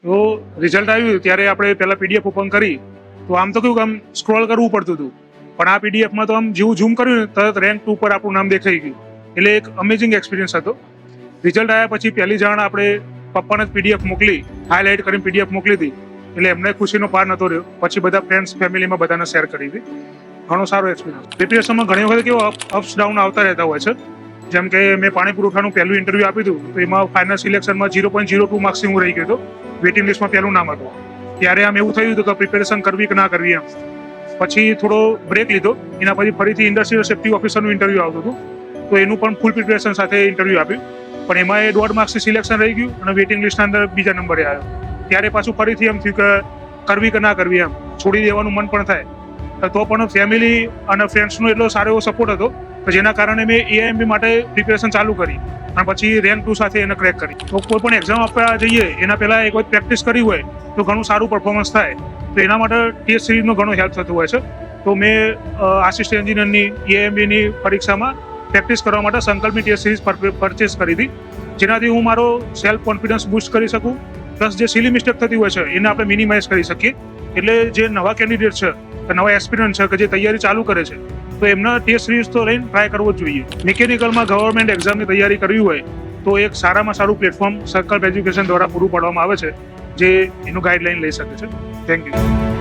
તો રિઝલ્ટ આવ્યું ત્યારે આપણે પહેલા પીડીએફ ઓપન કરી તો આમ તો કેવું કે આમ સ્ક્રોલ કરવું પડતું હતું, પણ આ પીડીએફમાં તો આમ જેવું ઝૂમ કર્યું ને તરત રેન્ક 2 પર આપણું નામ દેખાઈ ગયું. એટલે એક અમેઝિંગ એક્સપિરિયન્સ હતો. રિઝલ્ટ આવ્યા પછી પહેલી જાણ આપણે પપ્પાને જ પીડીએફ મોકલી, હાઇલાઇટ કરીને પીડીએફ મોકલી હતી. એટલે એમને ખુશીનો પાર નતો રહ્યો. પછી બધા ફ્રેન્ડ્સ ફેમિલીમાં બધાને શેર કરી હતી. ઘણો સારો એક્સપિરિયન્સ. પ્રિપેરેશનમાં ઘણી વખત કેવો અપ્સ ડાઉન આવતા રહેતા હોય છે. જેમ કે મેં પાણી પુરવઠાનું પહેલું ઇન્ટરવ્યુ આપ્યું હતું, તો એમાં ફાઇનલ સિલેક્શનમાં 0.02 માર્ક્સથી હું રહી ગયો હતો. વેઇટિંગ લિસ્ટમાં પહેલું નામ હતું. ત્યારે આમ એવું થયું હતું કે પ્રિપેરેશન કરવી કે ના કરવી એમ. પછી થોડો બ્રેક લીધો. એના પછી ફરીથી ઇન્ડસ્ટ્રીયલ સેફ્ટી ઓફિસરનું ઇન્ટરવ્યુ આવતું હતું, તો એનું પણ ફૂલ પ્રિપેરેશન સાથે ઇન્ટરવ્યુ આપ્યું. પણ એમાં એ 1.5 માર્ક્સથી સિલેક્શન રહી ગયું અને વેઇટિંગ લિસ્ટના અંદર બીજા નંબરે આવ્યો. ત્યારે પાછું ફરીથી એમ થયું કે કરવી કે ના કરવી એમ, છોડી દેવાનું મન પણ થાય. તો પણ ફેમિલી અને ફ્રેન્ડ્સનો એટલો સારો એવો સપોર્ટ હતો કે જેના કારણે મેં એઆઈએમબી માટે પ્રિપેરેશન ચાલુ કરી અને પછી રેન્ક 2 સાથે એને ક્રેક કરી. તો કોઈ પણ એક્ઝામ આપવા જઈએ એના પહેલા એક વખત પ્રેક્ટિસ કરી હોય તો ઘણું સારું પરફોર્મન્સ થાય. તો એના માટે ટેસ્ટ સિરીઝનો ઘણો હેલ્પ થતું હોય છે. તો મેં આસિસ્ટન્ટ એન્જિનિયરની એઆઈએમબીની પરીક્ષામાં પ્રેક્ટિસ કરવા માટે સંકલ્પની ટેસ્ટ સિરીઝ પરચેસ કરી હતી, જેનાથી હું મારો સેલ્ફ કોન્ફિડન્સ બૂસ્ટ કરી શકું. પ્લસ જે સિલી મિસ્ટેક થતી હોય છે એને આપણે મિનિમાઇઝ કરી શકીએ. એટલે જે નવા કેન્ડિડેટ છે કે નવા એસ્પિરન્ટ છે કે જે તૈયારી ચાલુ કરે છે, તો એમના ટેસ્ટ સિરીઝ તો લઈને ટ્રાય કરવો જ જોઈએ. મિકેનિકલમાં ગવર્મેન્ટ એક્ઝામની તૈયારી કરવી હોય તો એક સારામાં સારું પ્લેટફોર્મ સર્કલ એજ્યુકેશન દ્વારા પૂરું પાડવામાં આવે છે, જે એનું ગાઈડલાઈન લઈ શકે છે. Thank you.